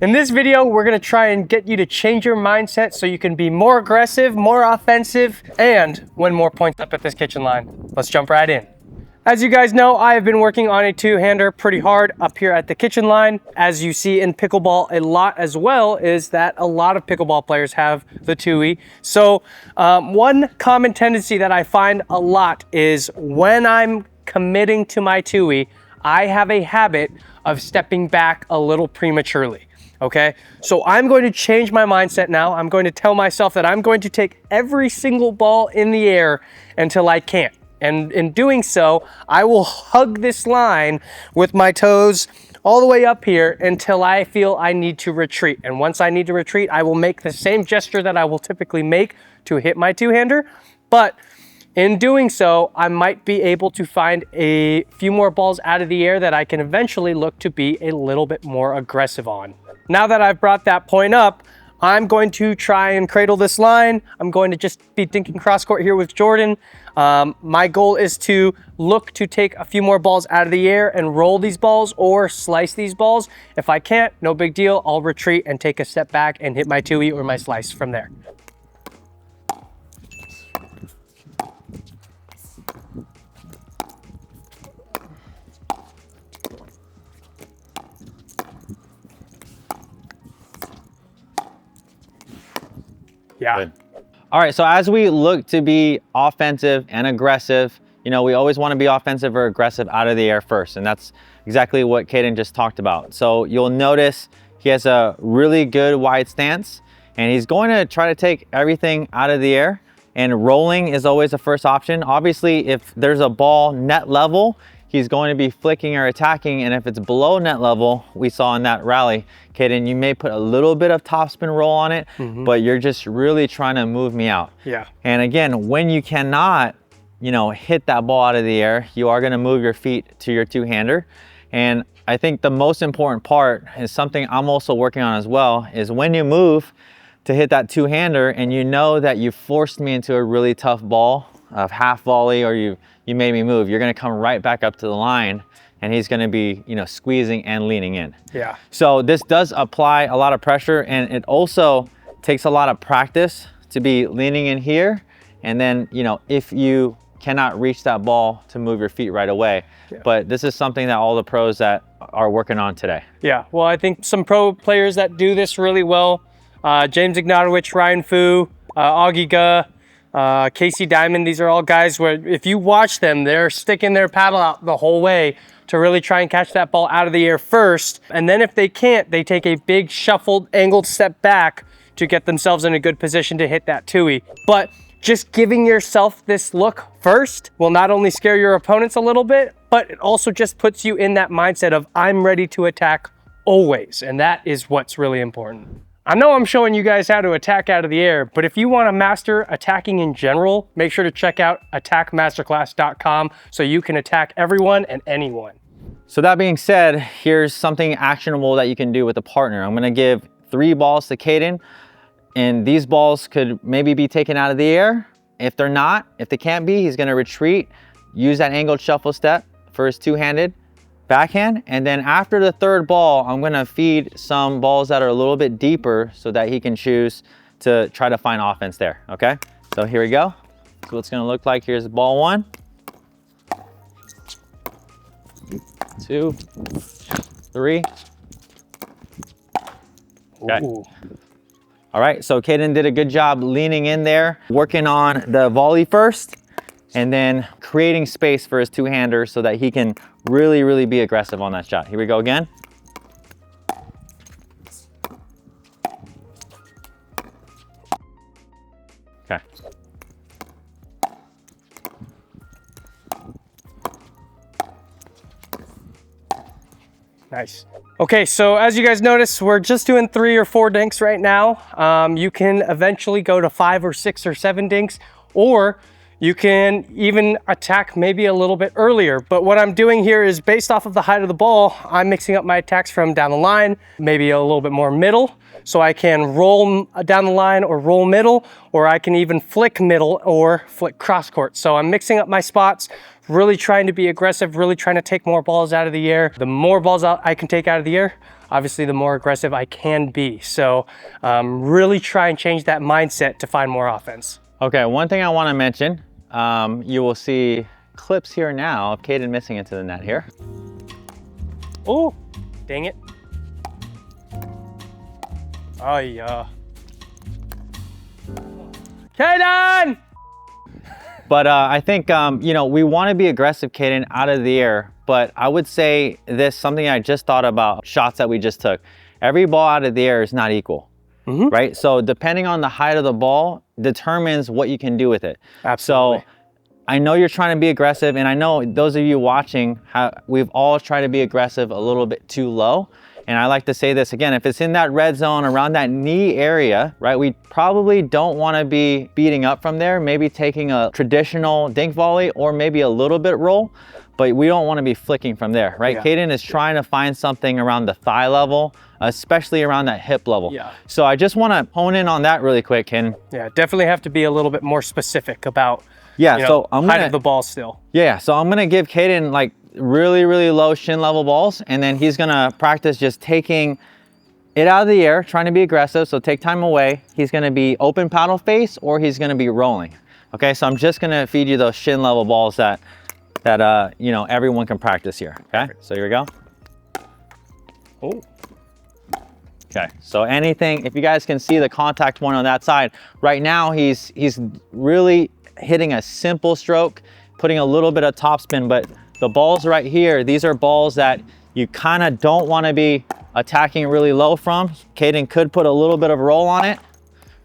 In this video, we're gonna try and get you to change your mindset so you can be more aggressive, more offensive, and win more points up at this kitchen line. Let's jump right in. As you guys know, I have been working on a two-hander pretty hard up here at the kitchen line. As you see in pickleball a lot as well, is that a lot of pickleball players have the two-y. So one common tendency that I find a lot is when I'm committing to my two-y, I have a habit of stepping back a little prematurely. Okay, so I'm going to change my mindset now. I'm going to tell myself that I'm going to take every single ball in the air until I can't. And in doing so, I will hug this line with my toes all the way up here until I feel I need to retreat. And once I need to retreat, I will make the same gesture that I will typically make to hit my two-hander. But in doing so, I might be able to find a few more balls out of the air that I can eventually look to be a little bit more aggressive on. Now that I've brought that point up, I'm going to try and cradle this line. I'm going to just be thinking cross court here with Jordan. My goal is to look to take a few more balls out of the air and roll these balls or slice these balls. If I can't, no big deal. I'll retreat and take a step back and hit my two-y or my slice from there. Yeah. Good. All right, so as we look to be offensive and aggressive, you know, we always want to be offensive or aggressive out of the air first, and that's exactly what Caden just talked about. So you'll notice he has a really good wide stance, and he's going to try to take everything out of the air, and rolling is always the first option. Obviously, if there's a ball net level, he's going to be flicking or attacking, and if it's below net level, we saw in that rally, Caden, you may put a little bit of topspin roll on it, but you're just really trying to move me out. Yeah. And again, when you cannot, you know, hit that ball out of the air, you are gonna move your feet to your two-hander. And I think the most important part is something I'm also working on as well, is when you move to hit that two-hander and you know that you forced me into a really tough ball of half volley, or you made me move, you're gonna come right back up to the line, and he's gonna be, you know, squeezing and leaning in. Yeah. So this does apply a lot of pressure, and it also takes a lot of practice to be leaning in here. And then, you know, if you cannot reach that ball, to move your feet right away. Yeah. But this is something that all the pros that are working on today. Yeah. Well, I think some pro players that do this really well, James Ignatowicz, Ryan Fu, Augie Ga, Casey Diamond, these are all guys where if you watch them, they're sticking their paddle out the whole way to really try and catch that ball out of the air first. And then if they can't, they take a big shuffled, angled step back to get themselves in a good position to hit that two-y. But just giving yourself this look first will not only scare your opponents a little bit, but it also just puts you in that mindset of I'm ready to attack always. And that is what's really important. I know I'm showing you guys how to attack out of the air, but if you want to master attacking in general, make sure to check out attackmasterclass.com so you can attack everyone and anyone. So that being said, here's something actionable that you can do with a partner. I'm gonna give 3 balls to Caden, and these balls could maybe be taken out of the air. If they're not, if they can't be, he's gonna retreat, use that angled shuffle step for his two-handed backhand, and then after the 3rd ball, I'm gonna feed some balls that are a little bit deeper so that he can choose to try to find offense there, okay? So here we go. So what's gonna look like, here's ball 1, 2, 3. Okay. Ooh. All right, so Caden did a good job leaning in there, working on the volley first, and then creating space for his two-hander so that he can really be aggressive on that shot. Here we go again. Okay. Nice. Okay, so as you guys notice, we're just doing 3 or 4 dinks right now. You can eventually go to 5 or 6 or 7 dinks, or you can even attack maybe a little bit earlier. But what I'm doing here is based off of the height of the ball, I'm mixing up my attacks from down the line, maybe a little bit more middle. So I can roll down the line or roll middle, or I can even flick middle or flick cross court. So I'm mixing up my spots really trying to be aggressive, really trying to take more balls out of the air. The more balls I can take out of the air, obviously the more aggressive I can be. So really try and change that mindset to find more offense. Okay, one thing I want to mention, you will see clips here now of Caden missing into the net here. Oh, dang it. Oh yeah. Caden! But I think, you know, we want to be aggressive, Caden, out of the air. But I would say this, something I just thought about, shots that we just took. Every ball out of the air is not equal, right? So depending on the height of the ball determines what you can do with it. Absolutely. So I know you're trying to be aggressive, and I know those of you watching, we've all tried to be aggressive a little bit too low. And I like to say this again, if it's in that red zone around that knee area, right, we probably don't want to be beating up from there, maybe taking a traditional dink volley or maybe a little bit roll, but we don't want to be flicking from there, right? Yeah. Caden is trying to find something around the thigh level, especially around that hip level. Yeah. So I just want to hone in on that really quick, Caden. Yeah, definitely have to be a little bit more specific about so I'm height of the ball still. Yeah, so I'm gonna give Caden like really low shin level balls, and then he's gonna practice just taking it out of the air, trying to be aggressive. So take time away. He's gonna be open paddle face, or he's gonna be rolling. Okay, so I'm just gonna feed you those shin level balls that you know, everyone can practice here. Okay, so here we go. Oh. Okay, so anything, if you guys can see the contact point on that side, right now he's really hitting a simple stroke, putting a little bit of topspin, but the balls right here, these are balls that you kind of don't want to be attacking really low from. Caden could put a little bit of roll on it,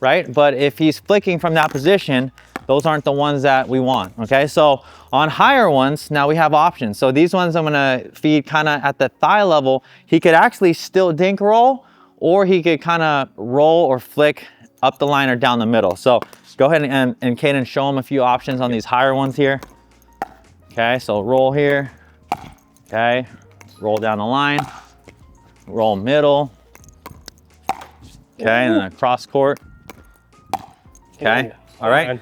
right? But if he's flicking from that position, those aren't the ones that we want, okay? So on higher ones, now we have options. So these ones I'm gonna feed kind of at the thigh level. He could actually still dink roll, or he could kind of roll or flick up the line or down the middle. So go ahead and Caden, show him a few options on these higher ones here. Okay, so roll here. Okay, roll down the line. Roll middle. Okay, and then a cross court. Okay, all right.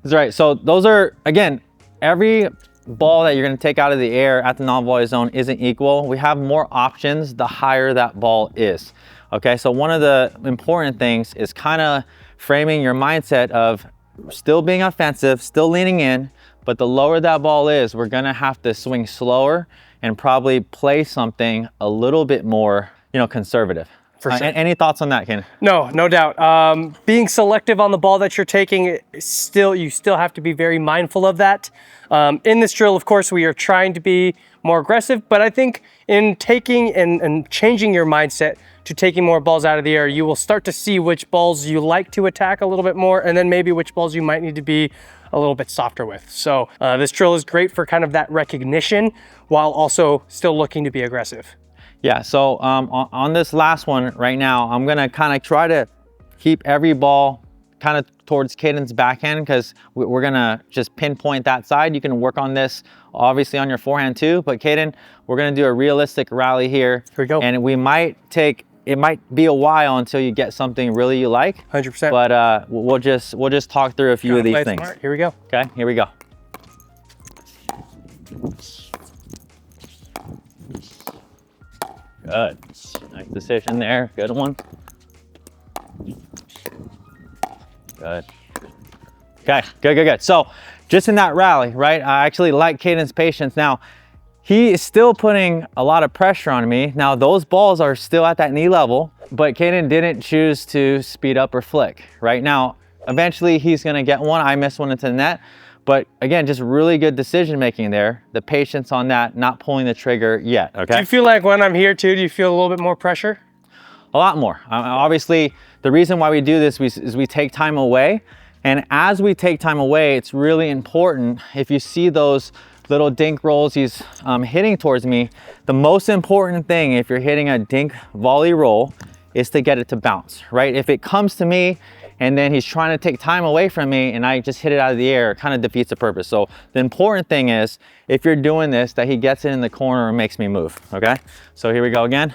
That's right. So those are, again, every ball that you're going to take out of the air at the non-volley zone isn't equal. We have more options the higher that ball is. Okay, so one of the important things is kind of framing your mindset of still being offensive, still leaning in, but the lower that ball is, we're gonna have to swing slower and probably play something a little bit more, you know, conservative. For sure. Any thoughts on that, Ken? No, no doubt. Being selective on the ball that you're taking, you still have to be very mindful of that. In this drill, of course, we are trying to be more aggressive, but I think in taking and changing your mindset to taking more balls out of the air, you will start to see which balls you like to attack a little bit more, and then maybe which balls you might need to be a little bit softer with. So this drill is great for kind of that recognition while also still looking to be aggressive. Yeah, so on this last one right now, I'm gonna kind of try to keep every ball kind of towards Caden's backhand, because we're gonna just pinpoint that side. You can work on this obviously on your forehand too, but Caden, we're gonna do a realistic rally here. Here we go. And it might be a while until you get something really you like. 100%. But we'll just talk through a few of these things. Smart. Here we go. Okay, here we go. Good. Nice decision there. Good one. Good. Okay, good. So just in that rally, right? I actually like Caden's patience. Now, he is still putting a lot of pressure on me. Now, those balls are still at that knee level, but Caden didn't choose to speed up or flick. Right now, eventually he's gonna get one. I missed one into the net. But again, just really good decision making there. The patience on that, not pulling the trigger yet, okay? Do you feel like when I'm here too, do you feel a little bit more pressure? A lot more. Obviously, the reason why we do this is we take time away. And as we take time away, it's really important, if you see those little dink rolls he's hitting towards me, the most important thing if you're hitting a dink volley roll is to get it to bounce, right? If it comes to me and then he's trying to take time away from me and I just hit it out of the air, it kind of defeats the purpose. So the important thing is, if you're doing this, that he gets it in the corner and makes me move, okay? So here we go again.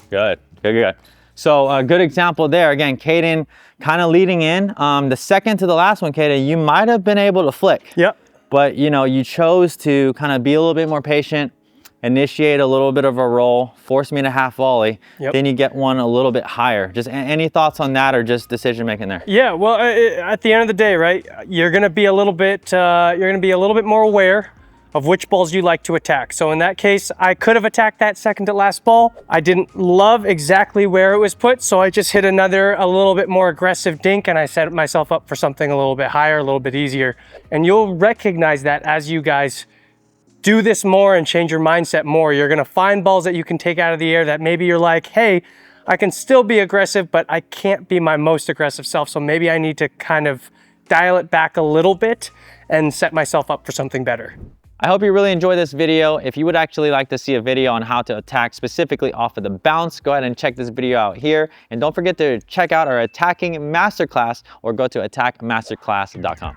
Good. So a good example there, again, Caden kind of leading in. The second to the last one, Caden, you might have been able to flick. Yep. But you know, you chose to kind of be a little bit more patient, initiate a little bit of a roll, force me to half volley, then you get one a little bit higher. Just any thoughts on that, or just decision making there? Yeah, well, at the end of the day, right, you're gonna be a little bit more aware of which balls you like to attack. So in that case, I could have attacked that second to last ball. I didn't love exactly where it was put, so I just hit a little bit more aggressive dink, and I set myself up for something a little bit higher, a little bit easier. And you'll recognize that as you guys do this more and change your mindset more. You're gonna find balls that you can take out of the air that maybe you're like, hey, I can still be aggressive, but I can't be my most aggressive self, so maybe I need to kind of dial it back a little bit and set myself up for something better. I hope you really enjoyed this video. If you would actually like to see a video on how to attack specifically off of the bounce, go ahead and check this video out here. And don't forget to check out our attacking masterclass, or go to attackmasterclass.com.